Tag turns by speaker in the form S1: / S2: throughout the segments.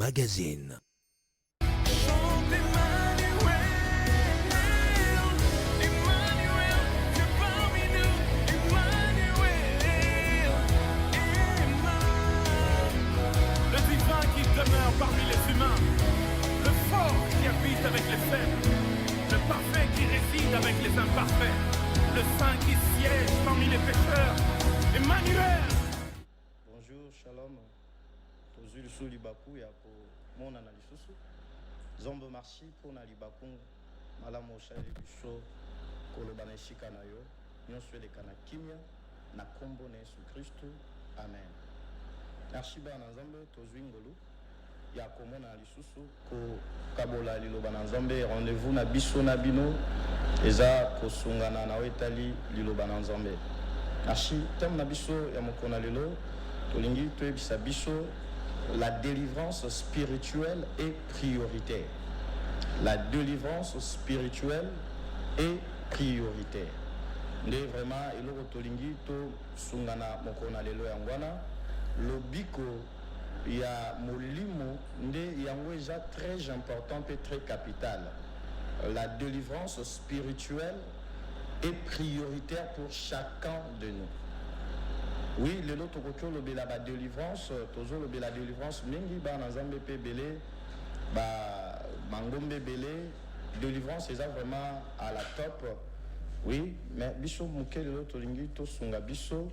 S1: Magazine.
S2: Demeure parmi les humains, le fort qui habite avec les faibles, le parfait qui réside avec les imparfaits, le saint qui siège parmi les pécheurs. Emmanuel.
S3: Bonjour, shalom. Tozul sou libaku ya ko mona na lisusu. Zombo marchi pour na libaku malamo shali biso koloba na shika na yo. Nyonso le kana kimia na kombo na Yesu Kristo. Amen. Merci ba na Nzambe tozwi ngolu. Ya komona lisusu ko kabola liloba na Nzambe rendez-vous na biso na bino eza kosungana na wetali liloba na Nzambe. Merci tem na biso ya mokona lelo tolingi toyebisa biso la délivrance spirituelle est prioritaire. La délivrance spirituelle est prioritaire. Nde vraiment eloko tolingi to sungana mokona lelo ya ngwana lobiko ya molimo nde yango eza très important et très capital. La délivrance spirituelle est prioritaire pour chacun de nous. Oui, le lot tokokyo lobela ba délivrance, tozo lobela délivrance mingi ba na Nzambe pe belé ba mangombe belé délivrance eza vraiment à la top. Oui, mais biso muke le lot tolingi to sunga biso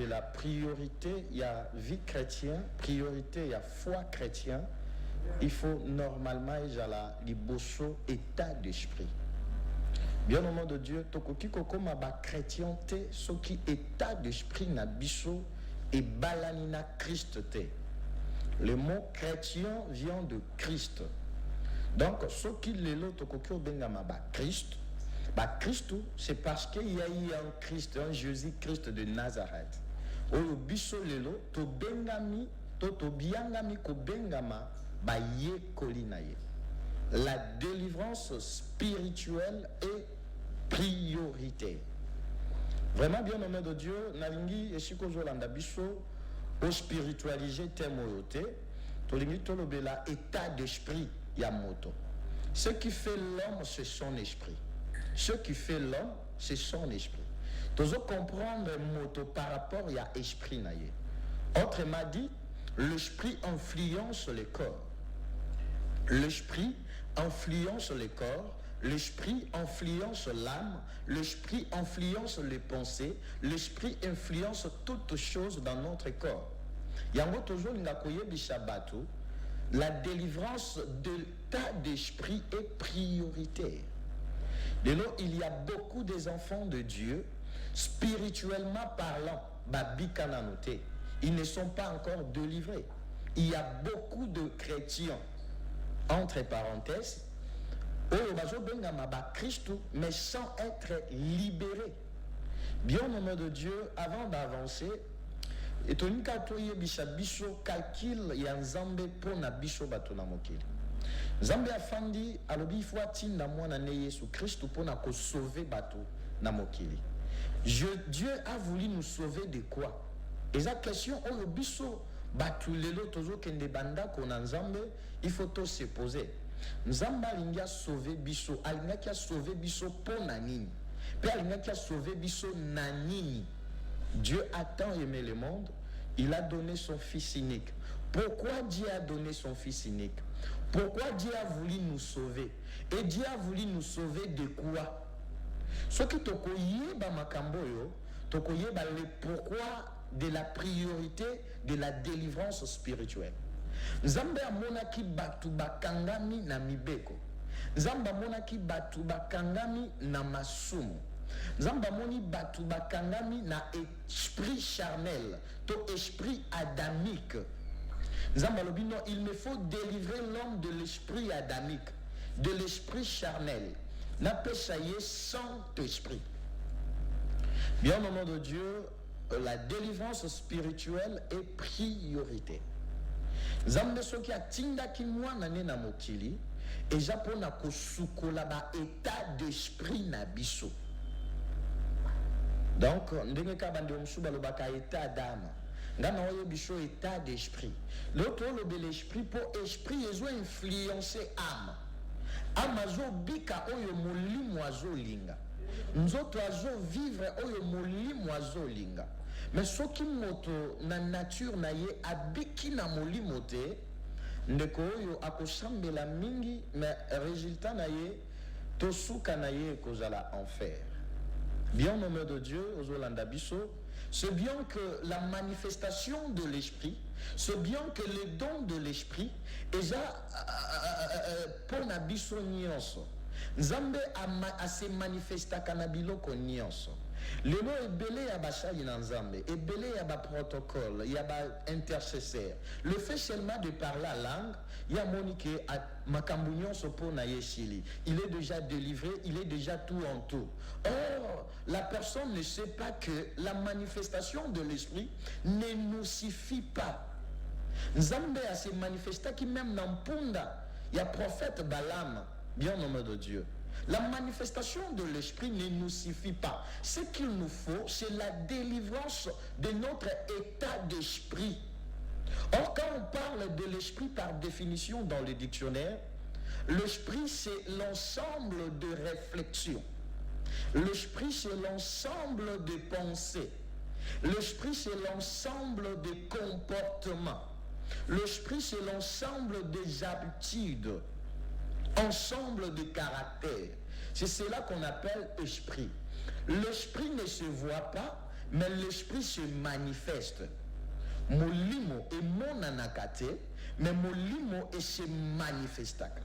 S3: la priorité, il y a vie chrétienne, priorité, il y a foi chrétien. Il faut normalement, il y a la liboso état d'esprit. Bien au nom de Dieu, tokoki kokoma ba chrétien te, ce qui état d'esprit na biso et balani na Christ te. Le mot chrétien vient de Christ. Donc, ce qui est là, tokoki obengama ba Christ. Bah, Christ, c'est parce qu'il y a eu un Christ, un Jésus-Christ de Nazareth. Oyo biso lelo, to bengami, to biangami ko bengama, ba ye kolinaye. La délivrance spirituelle est prioritaire. Vraiment bien nommé de Dieu, nalingi esiko zolanda biso, au spiritualiser temoyote, to lingi to lobela état d'esprit ya moto. Ce qui fait l'homme, c'est son esprit. Ce qui fait l'homme, c'est son esprit. Tu dois comprendre le mot par rapport à l'esprit. Autrement dit, l'esprit influence le corps. L'esprit influence le corps. L'esprit influence l'âme. L'esprit influence les pensées. L'esprit influence toutes choses dans notre corps. Yango toujours ngakoye bishabato. La délivrance de l'état d'esprit est prioritaire. De là, il y a beaucoup des enfants de Dieu, spirituellement parlant, ils ne sont pas encore délivrés. Il y a beaucoup de chrétiens, entre parenthèses, mais sans être libérés. Bien au nom de Dieu, avant d'avancer, et tout le monde calcul Nzambe pour na biso batona mokili. Nzambe afandi alobi faut atinda mwana ne Yesu Christ pour na ko sauver bato na mokili. Dieu a voulu nous sauver de quoi? Et la question oyo biso batu lelo tozo kende banda ko na Nzambe, il faut tout se poser. Nzambe alingi sauver biso, alingi sauver biso pour na nini? Pe alingi sauver biso na nini? Dieu a tant aimé le monde, il a donné son fils unique. Pourquoi Dieu a donné son fils unique? Pourquoi Dieu a voulu nous sauver? Et Dieu a voulu nous sauver de quoi? Ce qui tokoye ba makamboyo, tokoye ba le pourquoi de la priorité de la délivrance spirituelle. Nzambe amonaki batu bakangami na mibeko. Nzambe amonaki batu bakangami na masumu. Nzamba moni batu bakangami na esprit charnel, to esprit adamique. Nzamba lobino, il me faut délivrer l'homme de l'esprit adamique, de l'esprit charnel. N'a pas saillé sans esprit. Bien au nom de Dieu, la délivrance spirituelle est priorité. Nzambe soki atinda ki mwana ne na mokili, et japona ko sukola ba état d'esprit na biso. Donc, ndenge ka bande msuba lobaka état d'âme.
S1: ngana oyo biso état d'esprit l'autre l'esprit pour esprit ezo influencer âme âme azobika oyo molimo azolinga nzoto azovivre oyo molimo azolinga mais soki moto na nature na ye abiki na molimo te ndeko oyo akosambela mingi mais résultat na ye tosuka na ye ekozala enfer. Bien nommé de Dieu ozolanda biso, c'est bien que la manifestation de l'esprit, c'est bien que les dons de l'esprit eza pour na biso nyonso nzambe a se manifestaka na biloko nyonso lelo ebele ya basali na nzambe ebele ya protocole ya intercesseur le fait seulement de parler la langue ya monique makambu nyonso pour na yesili il est déjà délivré, il est déjà tout en tout. Or la personne ne sait pas que la manifestation de l'esprit ne nous suffit pas. Nzambe a se manifesté qui même dans Punda, il y a prophète Balaam, bien nommé de Dieu. La manifestation de l'esprit ne nous suffit pas. Ce qu'il nous faut, c'est la délivrance de notre état d'esprit. Or, quand on parle de l'esprit par définition dans le dictionnaire, l'esprit c'est l'ensemble de réflexions. L'esprit c'est l'ensemble de pensées. L'esprit c'est l'ensemble de comportements. L'esprit c'est l'ensemble des habitudes, ensemble de caractères. C'est cela qu'on appelle esprit. L'esprit ne se voit pas, mais l'esprit se manifeste. Molimo et mon anakate, mais molimo et se manifestaka.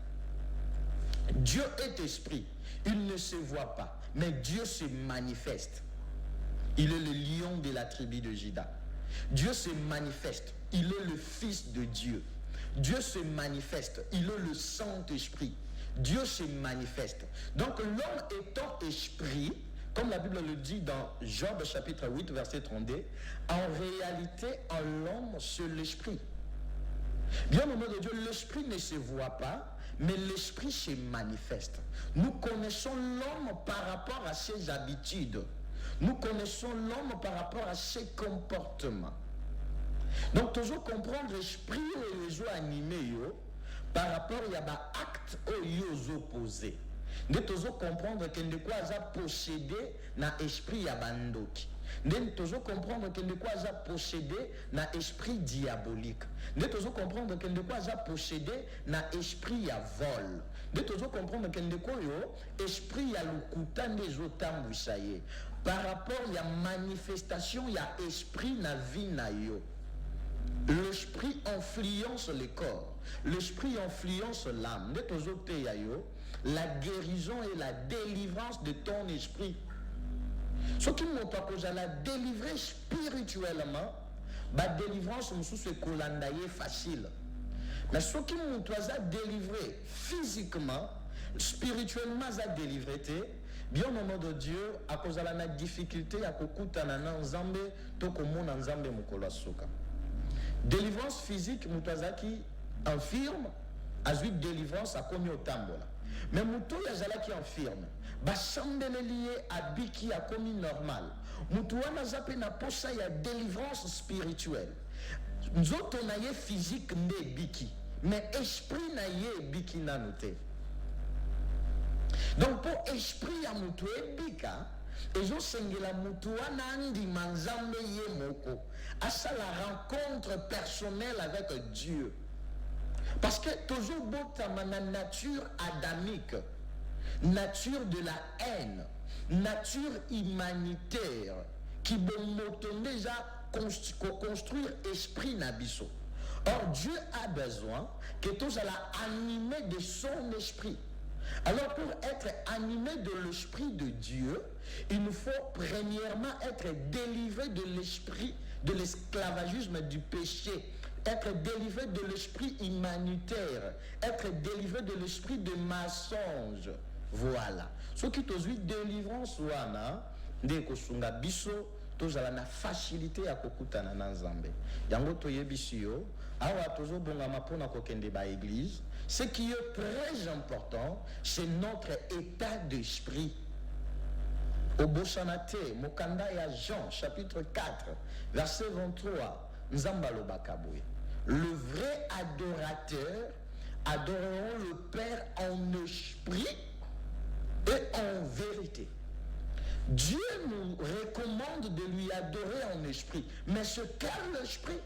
S1: Dieu est esprit, il ne se voit pas, mais Dieu se manifeste. Il est le lion de la tribu de Juda. Dieu se manifeste, il est le Fils de Dieu. Dieu se manifeste, il est le Saint-Esprit. Dieu se manifeste. Donc l'homme étant esprit, comme la Bible le dit dans Job chapitre 8 verset 32, en réalité en l'homme c'est l'esprit. Bien au nom de Dieu, l'esprit ne se voit pas, mais l'esprit se manifeste. Nous connaissons l'homme par rapport à ses habitudes. Nous connaissons l'homme par rapport à ses comportements. Donc toujours comprendre l'esprit où animé par rapport à l'acte aux opposés. Nous toujours comprendre que de quoi ça possédé na esprit yabandoki. Nous toujours comprendre que de quoi ça possédé na esprit diabolique. Nous toujours comprendre que de quoi ça possédé na esprit ya vol. Nous toujours comprendre que de quoi esprit ya lukuta des otambusaye. Par rapport à la manifestation ya esprit na vie na yo. L'esprit influence le corps. L'esprit influence l'âme. La guérison et la délivrance de ton esprit. Ce qui m'a pas la délivrer spirituellement, la délivrance c'est facile. Mais ce qui m'a délivrer physiquement, spirituellement, ça délivrer. Bien au nom de Dieu, à cause de la difficulté, à cause de la nzambe, to komona nzambe mukolo soka. Délivrance physique, mutazaki infirme, a eu délivrance à komi otambola. Mais muto yazala qui infirme, basambele lié à biki a komi normal. Mutu wana zape na posa ya délivrance spirituelle. Nzoto na ye physique ne biki, mais esprit na ye biki na noté. Donc pour esprit ya mutu e bika, ezo sengela mutu wana andi manzambe ye moko. À ça la rencontre personnelle avec Dieu. Parce que toujours la nature adamique, nature de la haine, nature humanitaire, qui peut déjà construire esprit nabiso. Or Dieu a besoin que tous allons animer de son esprit. Alors pour être animé de l'esprit de Dieu, il nous faut premièrement être délivré de l'esprit, de l'esclavagisme du péché, être délivré de l'esprit humanitaire, être délivré de l'esprit de mensonge. Voilà. Ce qui te dit délivrance wana, ndeko sunga biso, tozala na facilité à kokutana na nzambe. Yango toyebisio, awa tozo bongama pona kokende ba église. Ce qui est très important, c'est notre état d'esprit. Au Bossanate, Mokanda ya Jean, chapitre 4, verset 23. nzamba lobaka boye. Le vrai adorateur adoreront le Père en esprit et en vérité. Dieu nous recommande de lui adorer en esprit. Mais ce qu'est l'esprit?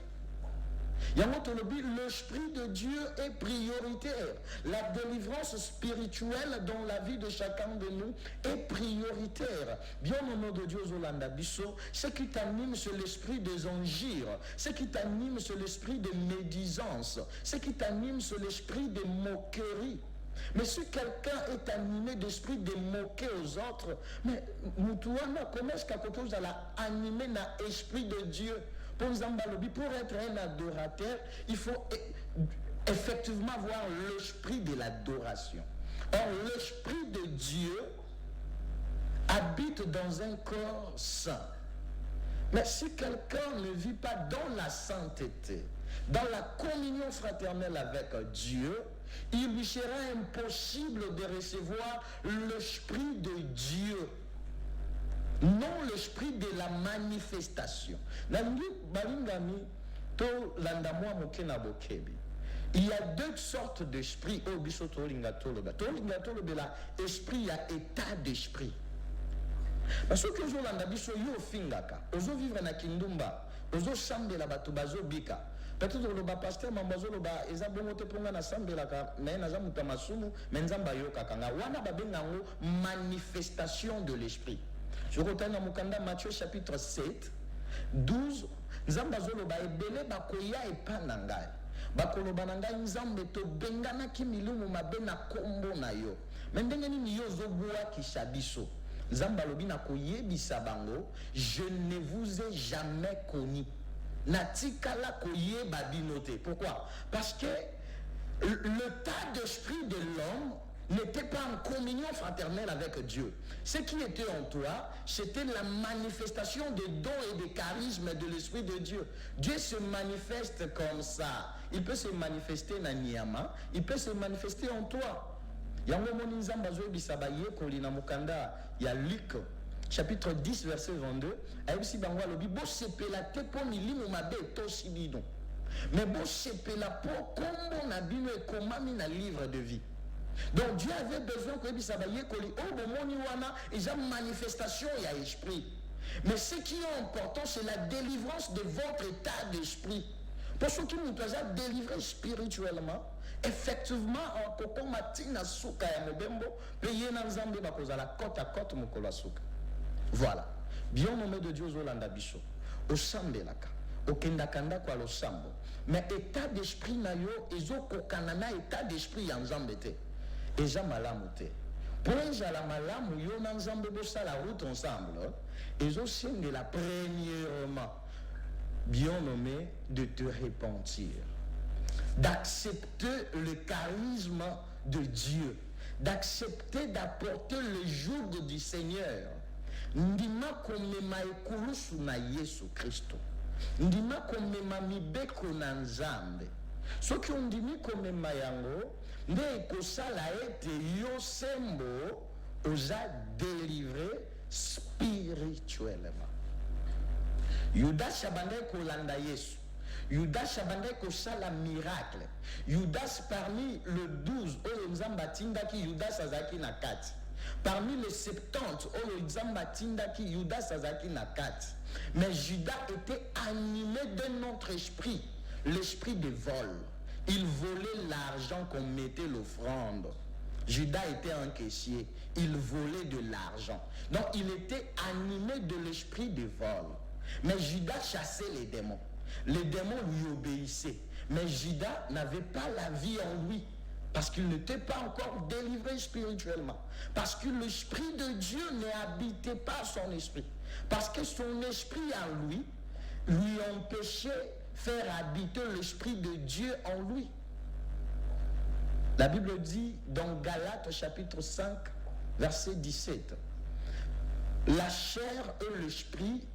S1: L'esprit de Dieu est prioritaire. La délivrance spirituelle dans la vie de chacun de nous est prioritaire. Bien au nom de Dieu, Zolanda Bisso, ce qui t'anime, c'est l'esprit des injures. Ce qui t'anime, c'est l'esprit de médisance. Ce qui t'anime, c'est l'esprit de moquerie. Mais si quelqu'un est animé d'esprit de moquer aux autres, mais comment est-ce qu'à côté vous allez animer l'esprit de Dieu? Pour être un adorateur, il faut effectivement avoir l'esprit de l'adoration. Or, l'esprit de Dieu habite dans un corps saint. Mais si quelqu'un ne vit pas dans la sainteté, dans la communion fraternelle avec Dieu, il lui sera impossible de recevoir l'esprit de Dieu. Non l'esprit de la manifestation. Il y a deux sortes d'esprit. Esprit à état d'esprit. Parce que je vivre na kindumba, ozo sambela batu bazo bika. Peut-être le pasteur mambazo loba eza bongo te ponga na sambelaka mais na zamuta masumu menzamba yoka kanga wana babenga ngo manifestation de l'esprit. Je retourne dans Mukanda, Matthieu chapitre 7, 12. Nzamba zoloba ebele bakoya epanangai. Bakoloba nangai nzambe to bengana ki milumu mabe na kombo na yo. Mendenge ni yo zobuwa kishabiso. Nzamba lobi na koyebisa bango, je ne vous ai jamais connu. Natikala koyeba binote. Pourquoi? Parce que l'état d'esprit de l'homme n'était pas en communion fraternelle avec Dieu. Ce qui était en toi, c'était la manifestation des dons et des charismes de l'Esprit de Dieu. Dieu se manifeste comme ça. Il peut se manifester dans Niyama, il peut se manifester en toi. Il y a un moment il y a Luc, chapitre 10, verset 22. Mais bon, c'est la pour comment on a bien comme un livre de vie. Donc Dieu avait besoin que il s'abaye koli oh bon wana ils ont manifestation il y a esprit. Mais ce qui est important c'est la délivrance de votre état d'esprit. Pour ceux qui nous ont délivré spirituellement, effectivement en koko matina suka ya mobembo payer na nzambe bakozala côte à côte mokolo suka. Voilà. Bien nommé de Dieu Zolanda Biso. Osambelaka. Okendakanda kwa losambo. Mais état d'esprit na yo ezokokana état d'esprit ya nzambe te. Eza malamu te. Pour ezala malamu yo na nzambe bosa la route ensemble. Ezosengela premièrement bien nommé de te repentir, d'accepter le charisme de Dieu, d'accepter d'apporter le joug du Seigneur. Ndima komema ekulusu na Yesu Kristo. Ndima komema mibeko na nzambe. Soki ondimi komema yango, nde ekosala ete yo sembo oza délivré spirituellement. Yudas abandai kolanda Yesu. Yudas abandai kosala miracle. Yudas parmi le 12 oyo nzamba tindaki Yudas azaki na kati. Parmi les 70 oyo nzamba tindaki Yudas azaki na kati. Mais Judas était animé d'un autre esprit, l'esprit de vol. Il volait l'argent qu'on mettait l'offrande. Judas était un caissier, il volait de l'argent. Donc il était animé de l'esprit de vol. Mais Judas chassait les démons. Les démons lui obéissaient. Mais Judas n'avait pas la vie en lui. Parce qu'il n'était pas encore délivré spirituellement. Parce que l'esprit de Dieu n'habitait pas son esprit. Parce que son esprit en lui empêchait faire habiter l'esprit de Dieu en lui. La Bible dit dans Galates chapitre 5, verset 17, la chair et l'esprit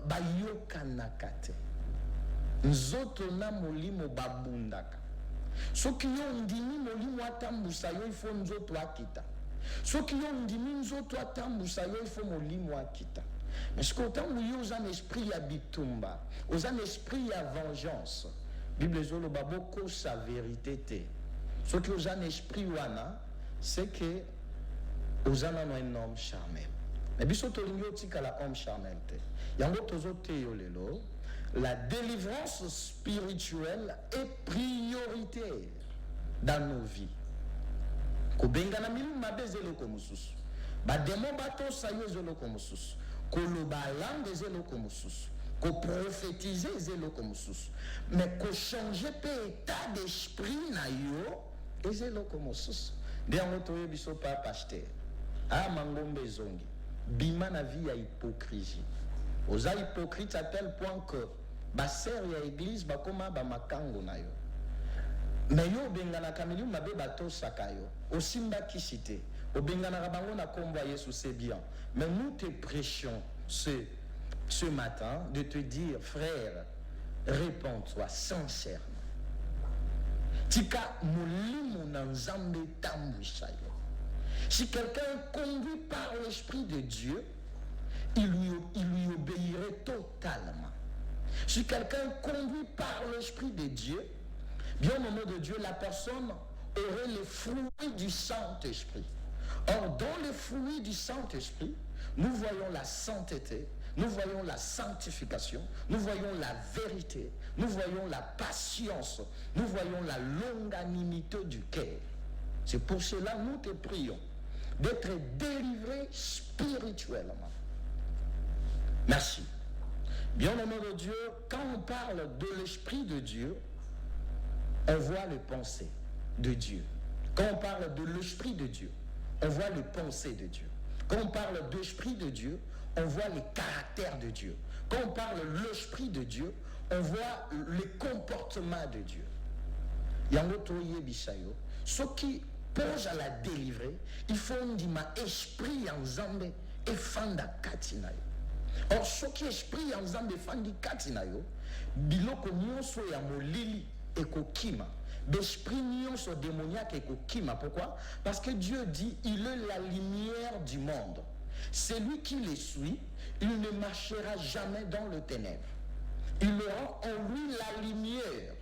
S1: bayokanakate nzoto na molimo babundaka. Soki yo ndimi molimo atambusa yo ifo nzoto akita. Soki yo ndimi nzoto atambusa yo ifo molimo akita. Mais ce qu'autant où il y a un esprit à bitumba, aux un esprit à vengeance, Bible zolo baboko sa vérité te. Ce qui aux un esprit wana, c'est que aux un homme charnel. Mais biso tolingo tika la homme charnel te. Yango tozo te yolelo, la délivrance spirituelle est prioritaire dans nos vies. Kobengana milu mabezelo komususu. Ba démon bato sayo zelo komususu. Koloba langue zelo komususu. Ko prophétiser zelo komususu. Mais ko changer pe état d'esprit na yo zelo komususu. Ndiango toye biso pa pasteur. Ah mangombe zongi. Bima na vie ya hypocrisie. Oza hypocrite à tel point que ba sœur ya église ba koma ba makango na yo. Mais yo bengana kamili mabe bato sakayo. Osimba kisite. Obengana rabango na kombo Yesu c'est bien. Mais nous te prêchons ce matin de te dire frère, réponds-toi sincèrement. Tika molimo na nzambe tambwisha yo. Si quelqu'un est conduit par l'Esprit de Dieu, il lui obéirait totalement. Si quelqu'un est conduit par l'Esprit de Dieu, bien au nom de Dieu, la personne aurait les fruits du Saint-Esprit. Or, dans les fruits du Saint-Esprit, nous voyons la sainteté, nous voyons la sanctification, nous voyons la vérité, nous voyons la patience, nous voyons la longanimité du cœur. C'est pour cela que nous te prions d'être délivrés spirituellement. Merci. Bien au nom de Dieu, quand on parle de l'Esprit de Dieu, on voit les pensées de Dieu. Quand on parle de l'Esprit de Dieu, on voit les pensées de Dieu. Quand on parle de l'Esprit de Dieu, on voit les caractères de Dieu. Quand on parle de l'Esprit de Dieu, on voit les comportements de Dieu. Yangoto yebisayo, ce qui pose à la délivrer, il faut un esprit en zambe et fanda katinayo. Or, ce qui esprit en zambe fandi katinayo, biloko nyonso ya molili et kokima. D'esprit nyonso démoniaque et kokima. Pourquoi? Parce que Dieu dit, il est la lumière du monde. Celui qui les suit, il ne marchera jamais dans le ténèbre. Il aura en lui la lumière.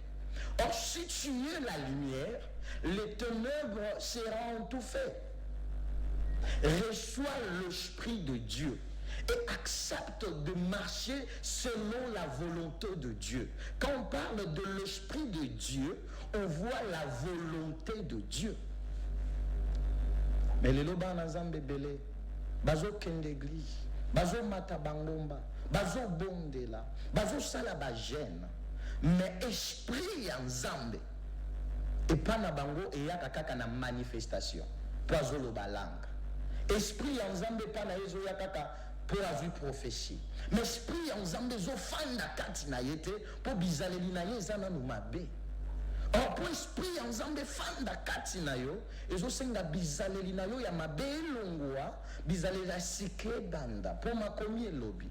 S1: Or, si tu es la lumière, les ténèbres seront étouffées. Reçois l'Esprit de Dieu et accepte de marcher selon la volonté de Dieu. Quand on parle de l'Esprit de Dieu, on voit la volonté de Dieu. Mais les lobans nazambe belé, bazo kende église, bazo mata bangomba, bazo bondela, bazo sala ba gêne. Mais esprit en zambe et pas na bango et yaka kaka na manifestation. Poizo loba langue. Esprit en zambe pas na yezo yaka pour avoir prophétie. Mais esprit en zambe zo fanda kati na yete pour bizaleli na yezana no mabe. Or pour esprit en zambe fanda kati na yo ezo senga bizaleli na yo ya mabe longwa bizaleli sikle banda pour makomi lobby.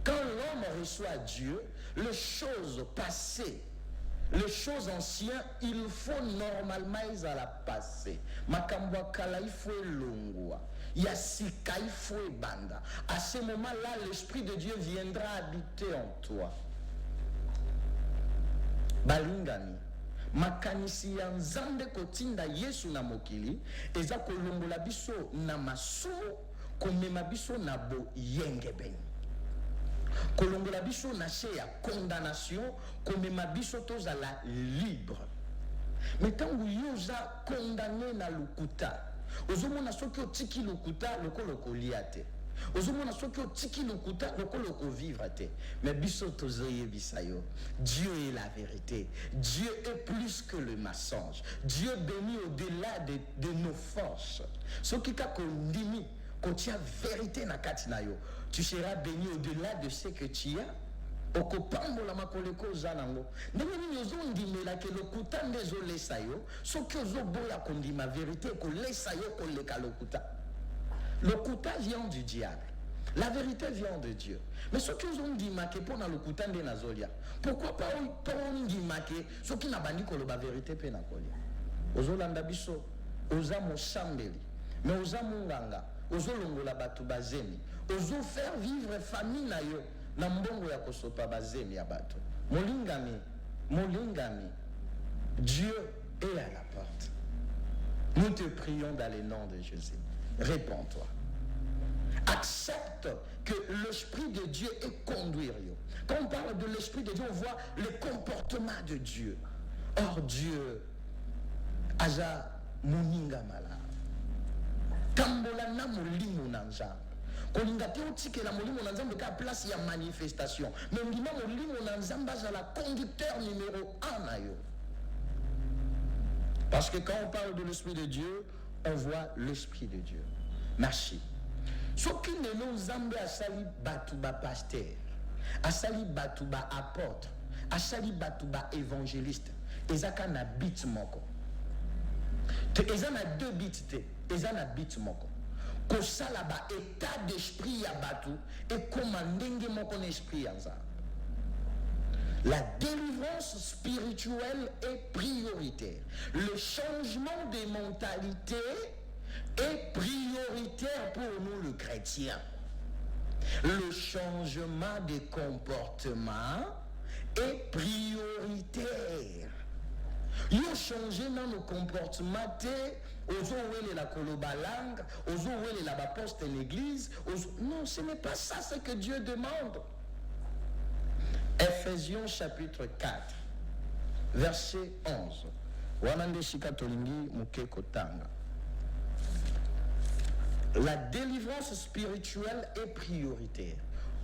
S1: Quand l'homme reçoit Dieu, les choses passées, les choses anciennes, il faut normalement à la passer. Makambwa kala il faut longwa. Yasika il faut banda. À ce moment-là, l'Esprit de Dieu viendra habiter en toi. Balingani. Makanisi ya nzambe kotinda Yesu na mokili eza kolongola biso na masumu komema biso na bo yengebeni. Kolongola biso na se ya condamnation komema biso tozala libre. Mais tangu yoza condamné na lukuta ozomona soki otiki lukuta lokolo kolia te. Ozomona soki otiki lukuta lokolo ko vivre te. Mais biso tozoye bisayo. Dieu est la vérité. Dieu est plus que le mensonge. Dieu bénit au-delà de nos forces. Soki ka kondimi kotia vérité na kati na yo, tu seras béni au-delà de ce que tu as. Okopambola makoleko zanango. Ndenge nini ozondimela ke lokuta ndezolesa yo, soki ozoboya kondima vérité kolesa yo koleka lokuta. Lokuta vient du diable. La vérité vient de Dieu. Mais ce que vous dit que pour na lokuta nde nazolia. Pourquoi pas on dit que ce qui n'a bandi ko la vérité pe na kolia. Ozolanda biso, oza mosambeli. Mais oza munganga, ozolongola bato bazemi, ozo faire vivre famille na yo na mbongo ya kosopa bazemi ya bato. Molingami, Dieu est à la porte. Nous te prions dans le nom de Jésus. Réponds-toi. Accepte que l'Esprit de Dieu est conduire. Quand on parle de l'Esprit de Dieu, on voit le comportement de Dieu. Or Dieu, aza muninga mala. Kambola na molimo na nzambe. Kolinga te otikela molimo na nzambe ka place ya manifestation. Mais ndima molimo na nzambe aza la conducteur numéro 1 na yo. Parce que quand on parle de l'Esprit de Dieu, on voit l'Esprit de Dieu. Merci. Ce qui ne nous amène à sali batouba pasteur, à sali batouba apôtre, à sali batouba évangéliste, ezaka na bit moko. Eza na deux bits te, eza na bit moko. Ko sala ba état d'esprit ya batou et commandenge moko n'esprit yanza. La délivrance spirituelle est prioritaire. Le changement des mentalités est prioritaire pour nous, le chrétien. Le changement des comportements est prioritaire. Yo changer dans nos comportements, ozo wele la kolobalang, ozo wele la baposte l'église. Non, ce n'est pas ça ce que Dieu demande. Ephésiens chapitre 4, verset 11. Wanande shika tolingi muke kotanga. La délivrance spirituelle est prioritaire.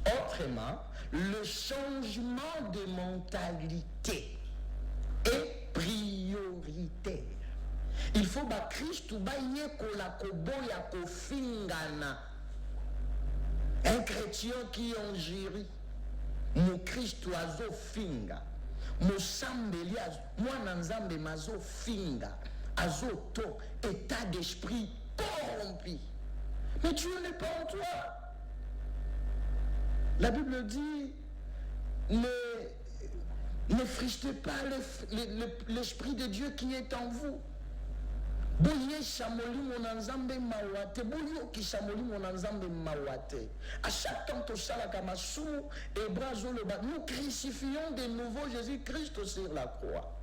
S1: Autrement, le changement de mentalité est prioritaire. Il faut que Christ baye kola koboya kofingana. Un chrétien qui en gérit. Mon Christ azo finga. Mon sambeli mwana nzambe mazo finga. Azo to état d'esprit corrompu. Mais Dieu n'est pas en toi. La Bible dit, ne frichez pas l'Esprit de Dieu qui est en vous. Boulié chamoli mon ensemble mawate, boulié qui chamoli mon ensemble mawate. À chaque temps que ça la kamasu et brazo le bas, nous crucifions de nouveau Jésus-Christ sur la croix.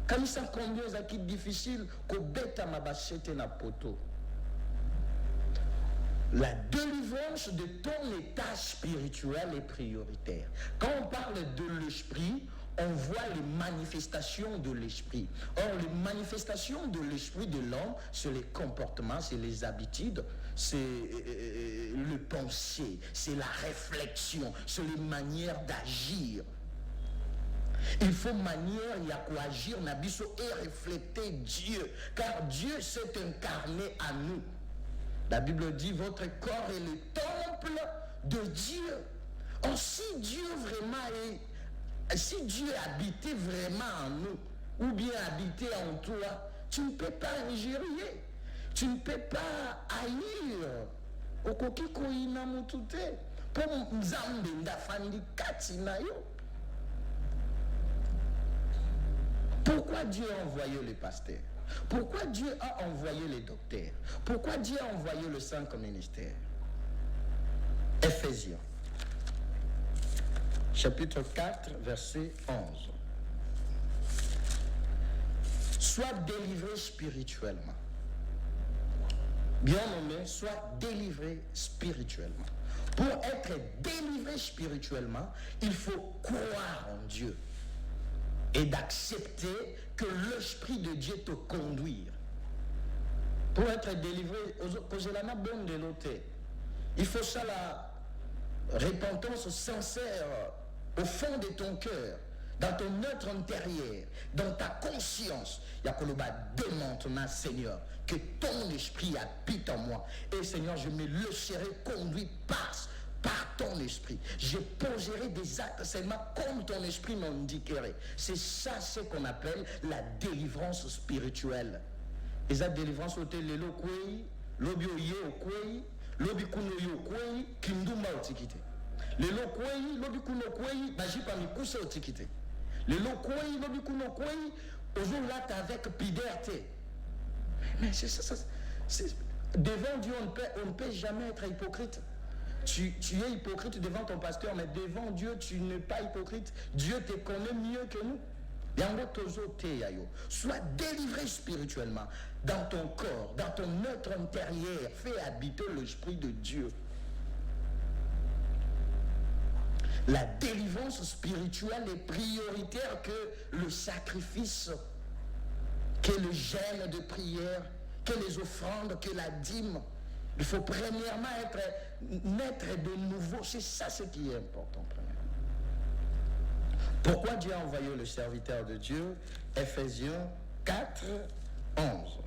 S1: Comme ça combien ça qui difficile qu'au bêta ma bachete na poto. La délivrance de ton état spirituel est prioritaire. Quand on parle de l'esprit, on voit les manifestations de l'esprit. Or, les manifestations de l'esprit de l'homme, c'est les comportements, c'est les habitudes, c'est le penser, c'est la réflexion, c'est les manières d'agir. Il faut manière il y a quoi agir, nabiso et refléter Dieu, car Dieu s'est incarné à nous. La Bible dit, votre corps est le temple de Dieu. Or, si Dieu habitait vraiment en nous, ou bien habitait en toi, tu ne peux pas ingérer, tu ne peux pas haïr. Okokiko inamutute, pour Nzambe ndafandi kati na yo. Pourquoi Dieu a envoyé le pasteur? Pourquoi Dieu a envoyé les docteurs? Pourquoi Dieu a envoyé le saint ministère? Ephésiens, chapitre 4, verset 11. Sois délivré spirituellement. Bien nommé, sois délivré spirituellement. Pour être délivré spirituellement, il faut croire en Dieu et d'accepter que l'Esprit de Dieu te conduise. Pour être délivré, il faut ça la repentance sincère au fond de ton cœur, dans ton être intérieur, dans ta conscience. Yakoloba, demande-moi, Seigneur, que ton esprit habite en moi. Et Seigneur, je me laisserai conduire par ton esprit. Je poserai des actes seulement comme ton esprit m'indiquerait. C'est ça ce qu'on appelle la délivrance spirituelle. Et cette délivrance au lelo kwei, lobi oye kwei, lobi kuno yo kwei, kindumba otikite. Lelo kwei, lobi kuno kwei, bajipa mikuse otikite. Lelo kwei, lobi kuno kwei, ozo lata avec piderté. Mais c'est ça, Devant Dieu, on ne peut jamais être hypocrite. Tu es hypocrite devant ton pasteur, mais devant Dieu, tu n'es pas hypocrite. Dieu te connaît mieux que nous. Sois délivré spirituellement dans ton corps, dans ton être intérieur. Fais habiter l'Esprit de Dieu. La délivrance spirituelle est prioritaire que le sacrifice, que le jeûne de prière, que les offrandes, que la dîme. Il faut premièrement naître de nouveau. C'est ça ce qui est important. Pourquoi Dieu a envoyé le serviteur de Dieu? Ephésiens 4, 11.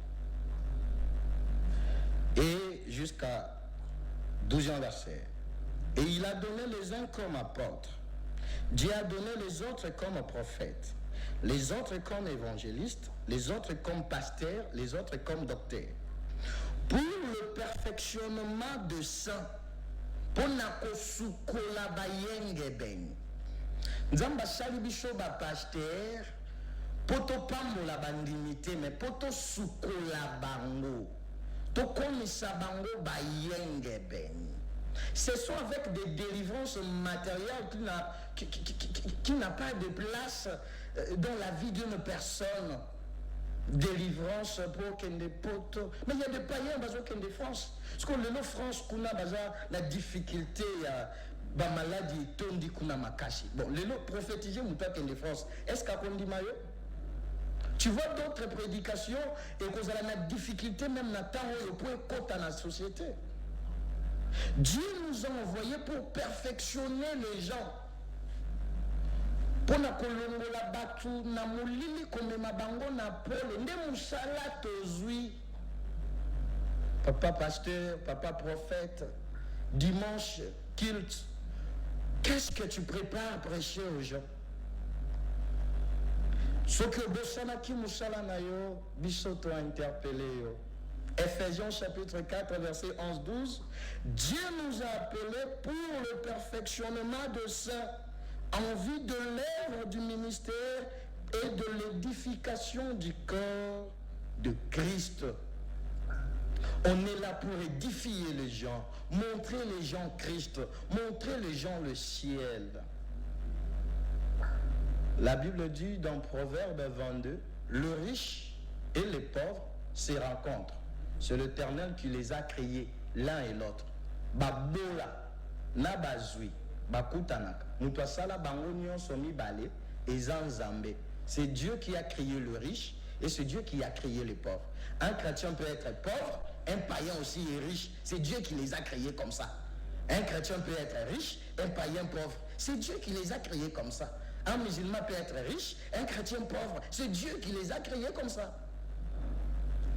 S1: Et jusqu'à 12e verset. Et il a donné les uns comme apôtres. Dieu a donné les autres comme prophètes. Les autres comme évangélistes. Les autres comme pasteurs. Les autres comme docteurs. Pour le perfectionnement de saints. Pour na kosukola bayenge ben. Nzamba sali biso ba pasteur. Poto pambola bandimité. Mais poto sukola bango. To komisa bango bayenge ben. Ce sont avec des délivrances matérielles qui n'a pas de place dans la vie d'une personne. Délivrance pour qu'il y ait des potes. Mais il y a des païens qui ont des France. Parce que le France, la difficulté, la maladie, tondi kuna makashi. Bon, les lots prophétisés, nous pas qu'il y ait France. Est-ce qu'on dit maillot? Tu vois d'autres prédications et qu'on a la difficulté même dans temps où point côté dans la société. Dieu nous a envoyés pour perfectionner les gens. Pour na kolongola batu na mulili komema bango na pole nde musala tozui. Papa pasteur, papa prophète, dimanche culte. Qu'est-ce que tu prépares à prêcher aux gens? Ce que bosana ki musala na yo bisoto a interpellé yo. Ephésiens chapitre 4 verset 11-12. Dieu nous a appelés pour le perfectionnement de saints en vue de l'œuvre du ministère et de l'édification du corps de Christ. On est là pour édifier les gens, montrer les gens Christ, montrer les gens le ciel. La Bible dit dans Proverbe 22, le riche et les pauvres se rencontrent. C'est l'Éternel qui les a créés l'un et l'autre. Babola, nabazui, bakutanaka. Mutwasala bango nyonso mibale ezanzambe. C'est Dieu qui a créé le riche et c'est Dieu qui a créé les pauvres. Un chrétien peut être pauvre, un païen aussi est riche. C'est Dieu qui les a créés comme ça. Un chrétien peut être riche, un païen pauvre. C'est Dieu qui les a créés comme ça. Un musulman peut être riche, un chrétien pauvre. C'est Dieu qui les a créés comme ça.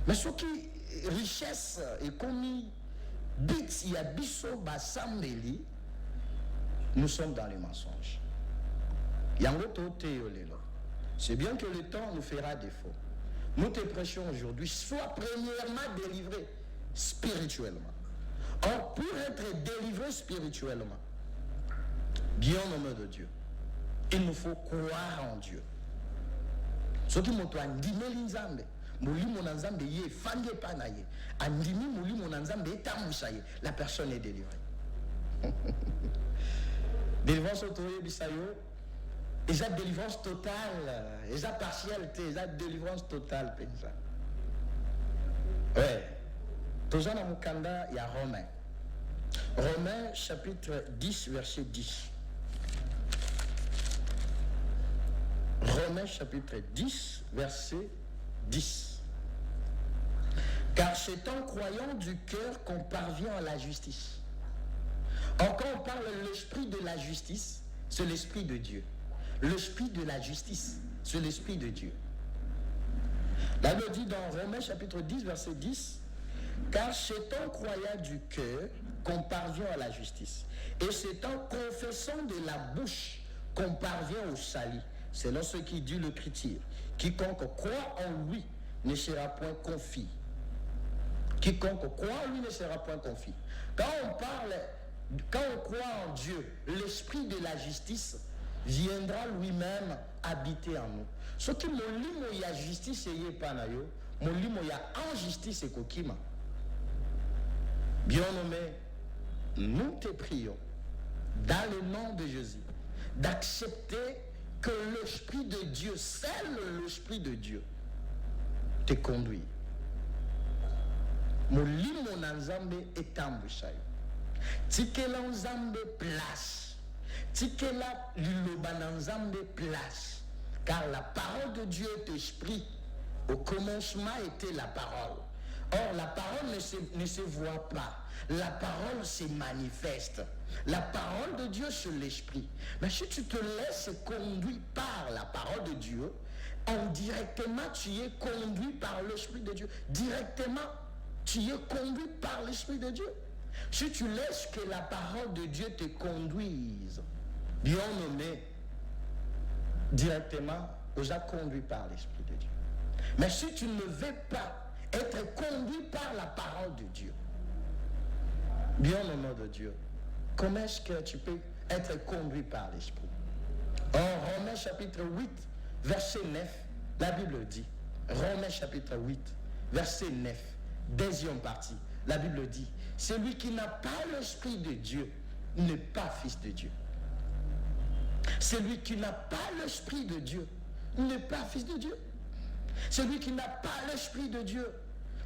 S1: Mais ce qui richesse et commis bit ya biso basambeli, nous sommes dans les mensonges. C'est bien que le temps nous fera défaut. Nous te prêchons aujourd'hui, sois premièrement délivré spirituellement. Or, pour être délivré spirituellement, bien au nom de Dieu, il nous faut croire en Dieu. Ce qui m'a dit, la personne est délivrée. Délivrance autorisée, bisayo. Et la délivrance totale, et la partialité, et la délivrance totale. Ouais. Toujours dans mon kanda, il y a Romains. Romains chapitre 10, verset 10. Romains chapitre 10, verset 10. Car c'est en croyant du cœur qu'on parvient à la justice. Or, quand on parle de l'esprit de la justice, c'est l'esprit de Dieu. L'esprit de la justice, c'est l'esprit de Dieu. La Bible dit dans Romains chapitre 10, verset 10, car c'est en croyant du cœur qu'on parvient à la justice. Et c'est en confessant de la bouche qu'on parvient au salut. C'est là ce qui dit l'Écriture. Quiconque croit en lui ne sera point confit. Quiconque croit en lui ne sera point confit. Quand on croit en Dieu, l'esprit de la justice viendra lui-même habiter en nous. Ce qui molimo ya justice y est pas na yo, molimo ya injustice kokima. Bien-aimé, nous te prions, dans le nom de Jésus, d'accepter que l'Esprit de Dieu, seul l'Esprit de Dieu, te conduit. Molimo na Nzambe etambwisha yo. Tikela Nzambe place. Tikela liloba na Nzambe place. Car la parole de Dieu est esprit. Au commencement était la parole. Or, la parole ne se voit pas. La parole se manifeste. La parole de Dieu sur l'esprit. Mais si tu te laisses conduire par la parole de Dieu, indirectement, tu es conduit par l'Esprit de Dieu. Directement, tu es conduit par l'Esprit de Dieu. Si tu laisses que la parole de Dieu te conduise, bien nommé, directement, vous êtes conduit par l'Esprit de Dieu. Mais si tu ne veux pas être conduit par la parole de Dieu, bien au nom de Dieu, comment est-ce que tu peux être conduit par l'Esprit? En Romains chapitre 8, verset 9, la Bible dit, Romains chapitre 8, verset 9, deuxième partie, la Bible dit, celui qui n'a pas l'Esprit de Dieu n'est pas fils de Dieu. Celui qui n'a pas l'Esprit de Dieu n'est pas fils de Dieu. Celui qui n'a pas l'Esprit de Dieu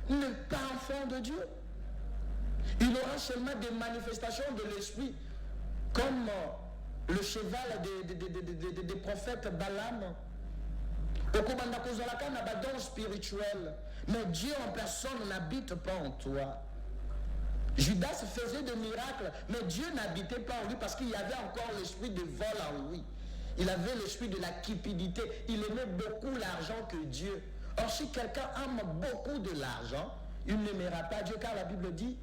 S1: n'est pas enfant de Dieu. Il aura seulement des manifestations de l'Esprit, comme le cheval des prophètes Balaam. Don spirituel, mais Dieu en personne n'habite pas en toi. Judas faisait des miracles, mais Dieu n'habitait pas en lui parce qu'il y avait encore l'esprit de vol en lui. Il avait l'esprit de la cupidité. Il aimait beaucoup l'argent que Dieu. Or, si quelqu'un aime beaucoup de l'argent, il n'aimera pas Dieu, car la Bible dit,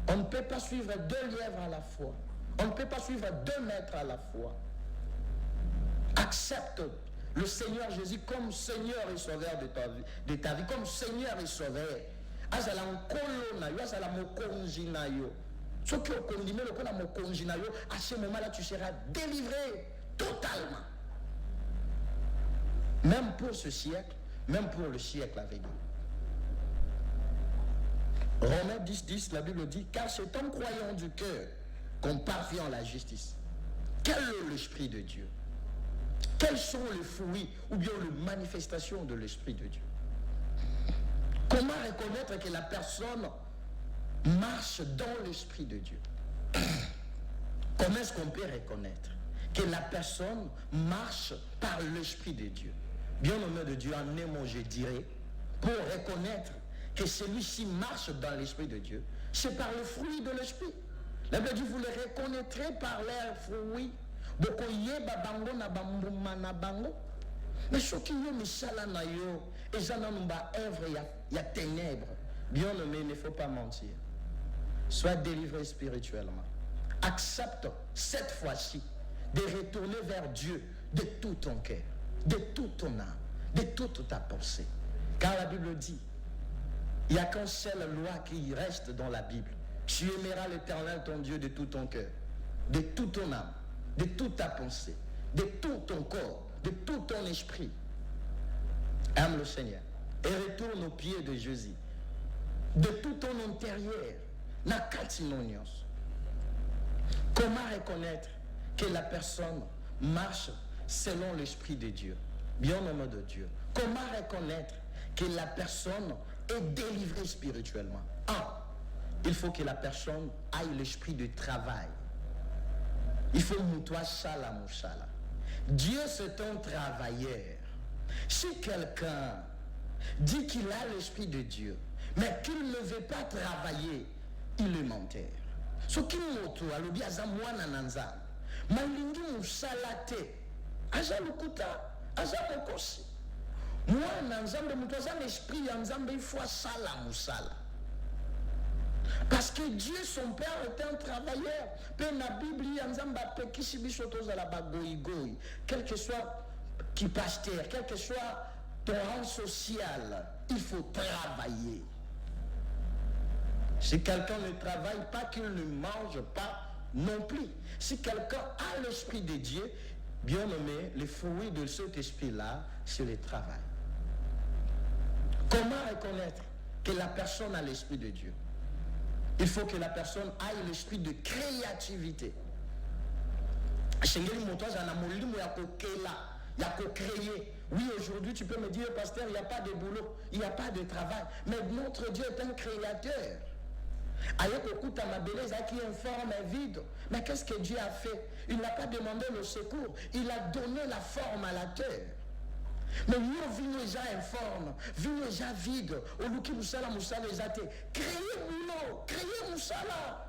S1: on ne peut pas suivre 2 lièvres à la fois. On ne peut pas suivre 2 maîtres à la fois. Accepte le Seigneur Jésus comme Seigneur et Sauveur de ta vie, comme Seigneur et Sauveur. Azala nkolo na yo, azala mokonzi na yo. Ce qui est condamné, le mokonzi na yo, à ce moment-là, tu seras délivré totalement. Même pour ce siècle, même pour le siècle à venir. Romains 10, 10, la Bible dit, car c'est en croyant du cœur qu'on parvient à la justice. Quel est l'Esprit de Dieu? Quels sont les fruits ou bien les manifestations de l'Esprit de Dieu? Comment reconnaître que la personne marche dans l'Esprit de Dieu? Comment est-ce qu'on peut reconnaître que la personne marche par l'Esprit de Dieu? Bien au nom de Dieu, en un mot, je dirais, pour reconnaître que celui-ci marche dans l'Esprit de Dieu, c'est par le fruit de l'Esprit. La Bible dit, vous les reconnaîtrez par leurs fruits. Mais ce qui est misala na yo, et ça n'a pas œuvre, il y a ténèbres. Bien nommé, il ne faut pas mentir. Sois délivré spirituellement. Accepte cette fois-ci de retourner vers Dieu de tout ton cœur, de toute ton âme, de toute ta pensée. Car la Bible dit, il n'y a qu'une seule loi qui reste dans la Bible. Tu aimeras l'Éternel ton Dieu de tout ton cœur, de toute ton âme, de toute ta pensée, de tout ton corps, de tout ton esprit. Aime le Seigneur et retourne aux pieds de Jésus. De tout ton intérieur, comment reconnaître que la personne marche selon l'Esprit de Dieu, bien au nom de Dieu? Comment reconnaître que la personne est délivrée spirituellement? Il faut que la personne aille l'esprit de travail. Il faut moutoua shala mouchala. Dieu, c'est un travailleur. Si quelqu'un dit qu'il a l'Esprit de Dieu, mais qu'il ne veut pas travailler, il est menteur. Ce qui moto alobi aza mwana nanza, malingi musalate, aza lukuta, aza mokosi. Mwana nzambe muto aza l'esprit ya nzambe, il faut sala musala. Parce que Dieu, son Père, est un travailleur. Quel que soit qui pasteur, quel que soit ton rang social, il faut travailler. Si quelqu'un ne travaille pas, qu'il ne mange pas non plus. Si quelqu'un a l'Esprit de Dieu, bien nommé, les fruits de cet esprit-là, c'est le travail. Comment reconnaître que la personne a l'Esprit de Dieu? Il faut que la personne aille l'esprit de créativité. Oui, aujourd'hui, tu peux me dire, pasteur, il n'y a pas de boulot, il n'y a pas de travail. Mais notre Dieu est un créateur. Qui informe vide. Mais qu'est-ce que Dieu a fait? Il n'a pas demandé le secours. Il a donné la forme à la terre. Mais nous vivons déjà informe, vivons déjà vide. Au lieu que Moussala les a été. Créez boulot, créez Moussala.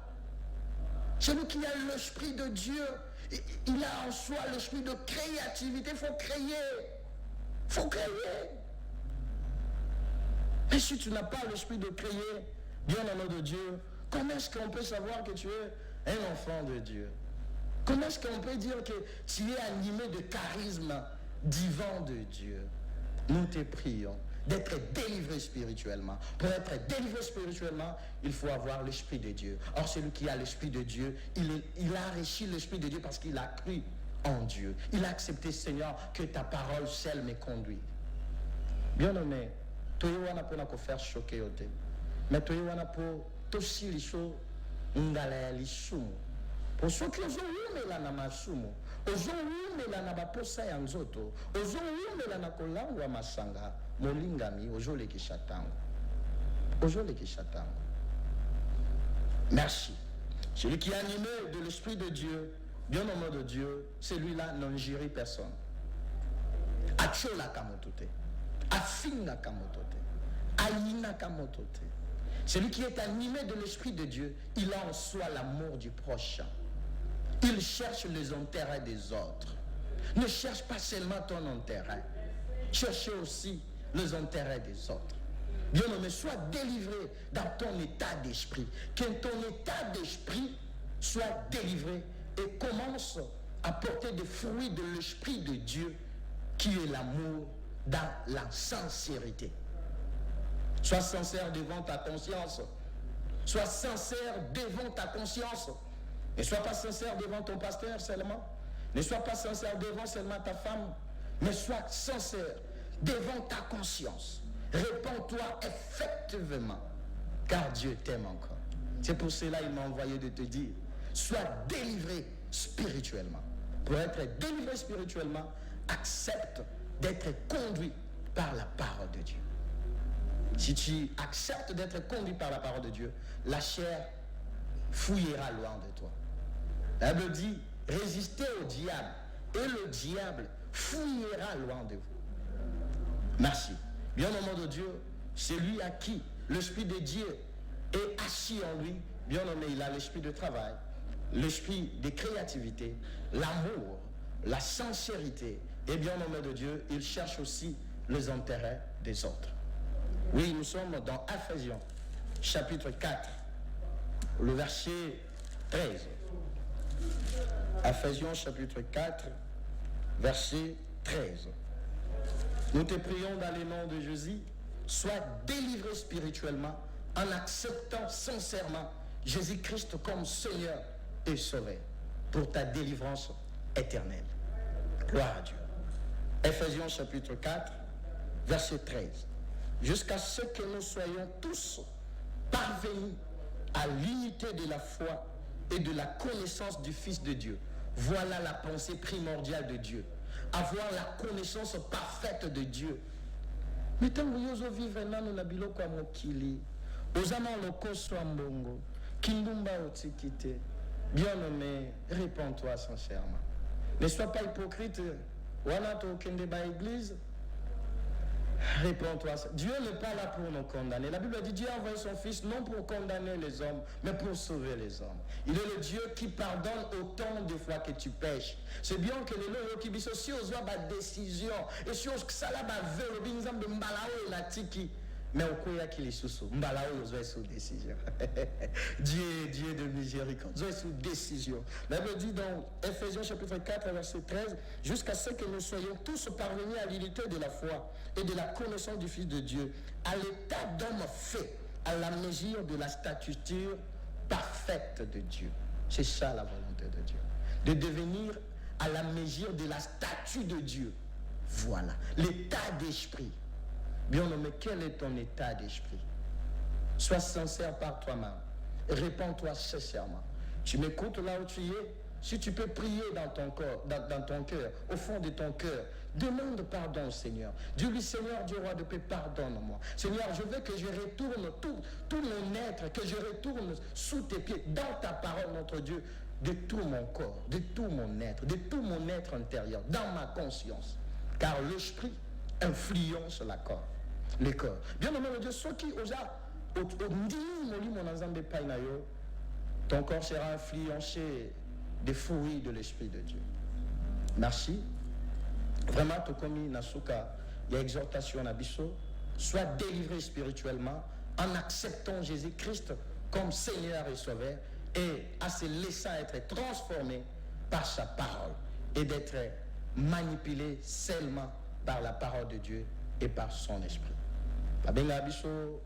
S1: Celui qui a l'esprit de Dieu, il a en soi l'esprit de créativité. Il faut créer. Il faut créer. Et si tu n'as pas l'esprit de créer, bien au nom de Dieu, comment est-ce qu'on peut savoir que tu es un enfant de Dieu? Comment est-ce qu'on peut dire que tu es animé de charisme divin de Dieu? Nous te prions d'être délivré spirituellement. Pour être délivré spirituellement, il faut avoir l'esprit de Dieu. Or, celui qui a l'esprit de Dieu, il a reçu l'esprit de Dieu parce qu'il a cru en Dieu. Il a accepté, Seigneur, que ta parole seule me conduit. Bien aimé, tu es faire choquer au thème. Mais tu es aussi les choses, les choses. Pour ceux qui ont eu la namasumu, ozo umela na baposa ya nzoto, ozo umela na kolangwa masanga, molingami, ozo le kishatango. Ozo le kishatango. Merci. Celui qui est animé de l'Esprit de Dieu, bien au nom de Dieu, celui-là n'injurie personne. Achola kamotote, afinga kamotote, aïna kamotote. Celui qui est animé de l'Esprit de Dieu, il a en soi l'amour du prochain. Il cherche les intérêts des autres. Ne cherche pas seulement ton intérêt. Cherchez aussi les intérêts des autres. Bien-aimé, sois délivré dans ton état d'esprit. Que ton état d'esprit soit délivré et commence à porter des fruits de l'Esprit de Dieu qui est l'amour dans la sincérité. Sois sincère devant ta conscience. Sois sincère devant ta conscience. Ne sois pas sincère devant ton pasteur seulement. Ne sois pas sincère devant seulement ta femme. Mais sois sincère devant ta conscience. Réponds-toi effectivement. Car Dieu t'aime encore. C'est pour cela qu'il m'a envoyé de te dire, sois délivré spirituellement. Pour être délivré spirituellement, accepte d'être conduit par la parole de Dieu. Si tu acceptes d'être conduit par la parole de Dieu, la chair fouillera loin de toi. La Bible dit, résistez au diable, et le diable fouillera loin de vous. Merci. Bien au nom de Dieu, celui à qui l'Esprit de Dieu est assis en lui, bien nommé, il a l'esprit de travail, l'esprit de créativité, l'amour, la sincérité, et bien au nom de Dieu, il cherche aussi les intérêts des autres. Oui, nous sommes dans Ephésiens, chapitre 4, le verset 13. Ephésiens, chapitre 4, verset 13. Nous te prions dans le nom de Jésus, sois délivré spirituellement en acceptant sincèrement Jésus-Christ comme Seigneur et Sauveur pour ta délivrance éternelle. Gloire à Dieu. Ephésiens, chapitre 4, verset 13. Jusqu'à ce que nous soyons tous parvenus à l'unité de la foi et de la connaissance du Fils de Dieu. Voilà la pensée primordiale de Dieu. Avoir la connaissance parfaite de Dieu. Mais tant que nous vivons dans la biloko à mokili, aux amants locaux soit mbongo, kindumba otikite, bien nommé, réponds-toi sincèrement. Ne sois pas hypocrite. Wana to kende ba église. Réponds-toi. Dieu n'est pas là pour nous condamner. La Bible dit Dieu a envoyé son Fils non pour condamner les hommes, mais pour sauver les hommes. Il est le Dieu qui pardonne autant de fois que tu pêches. C'est bien que les lois qui disent si on voit ma décision et si on ça là va vers le binzam de mbalao et la tiki. Mais au quoi qu'il est sous mbalao est sous décision. Dieu de miséricorde. Dieu est sous décision. La Bible dit dans Ephésiens chapitre 4 verset 13 jusqu'à ce que nous soyons tous parvenus à l'unité de la foi et de la connaissance du Fils de Dieu, à l'état d'homme fait, à la mesure de la stature parfaite de Dieu. C'est ça la volonté de Dieu. De devenir à la mesure de la statue de Dieu. Voilà. L'état d'esprit. Bien nommé, quel est ton état d'esprit? Sois sincère par toi-même. répands-toi sincèrement. Tu m'écoutes là où tu es. Si tu peux prier dans ton corps, dans ton cœur, au fond de ton cœur, demande pardon au Seigneur. Dis-lui, Seigneur, Dieu roi de paix, pardonne-moi. Seigneur, je veux que je retourne tout mon être, que je retourne sous tes pieds, dans ta parole, notre Dieu, de tout mon corps, de tout mon être intérieur, dans ma conscience. Car l'esprit influence le corps. Bien aimé Dieu, ceux qui osent ton corps sera influencé des fruits de l'Esprit de Dieu. Merci. Vraiment, tout comme Nasuka, il y a exhortation à Bisso, sois délivré spirituellement en acceptant Jésus-Christ comme Seigneur et Sauveur et à se laisser être transformé par sa parole et d'être manipulé seulement par la parole de Dieu et par son esprit. Abenga Bisso,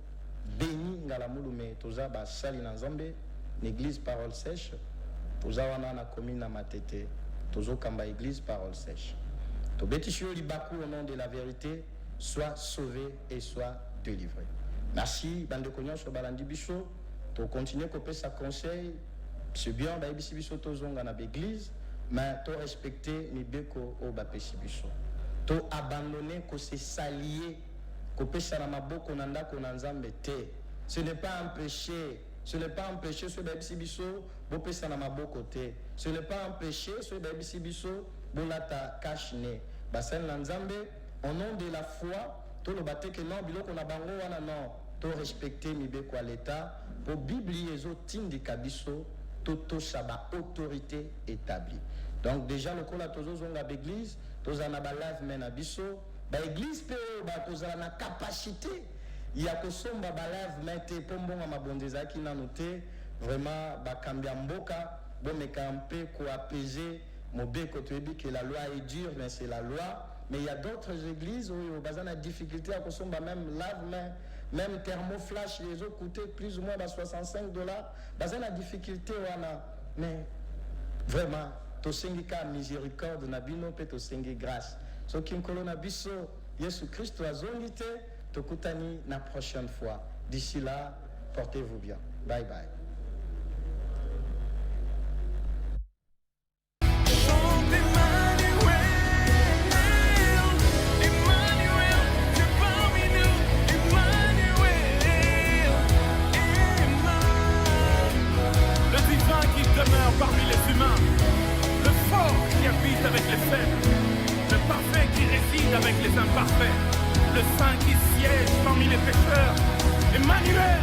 S1: béni ngalamulume toza ba sali na Nzambe, l'église parole sèche. Toza wana na commune na Matete, tozo kamba église parole sèche. To bétishio libaku au nom de la vérité, sois sauvé et sois délivré. Merci bande konyo so balandi biso, to continuer kope sa conseil, c'est bien ba ibisi biso tozonga na église, mais to respecter ni beko o ba pesi biso. To abandonner ko se s'allier kope sa na maboko na ndako na Nzambe te. Ce n'est pas un péché. Ce n'est pas un péché, ce baby sibiso, bopé sanama côté. Ce n'est pas un péché, ce baby sibiso, bolata kashne. Basen lanzambe, au nom de la foi, tout le bâté que non, bilo qu'on a bango wana non, tout respecter mibe kwa l'état, pour bibli ezo tindi kabiso, tout saba autorité établie. Donc déjà le kola tozo zonga l'église, toza na ba live men abiso, ba église pe ba toza na capacité. Il y a que son babalav mette pombon à ma bondezaki n'a noté vraiment bakambia mboka bon me camper quoi apaiser mon béco tu dis que la loi est dure mais c'est la loi mais il y a d'autres églises où il y a des difficultés à consommer même lave même thermoflash les autres coûtaient plus ou moins $65 bazana la difficulté wana mais vraiment to sengika miséricorde na bino pe to sengi grâce so kin kolona biso Yesu Christ azongite Tokutani la prochaine fois. D'ici là, portez-vous bien. Bye bye.
S2: Le divin qui demeure parmi les humains, le fort qui habite avec les faibles, le parfait qui réside avec les imparfaits. Le saint qui siège parmi les pécheurs, Emmanuel.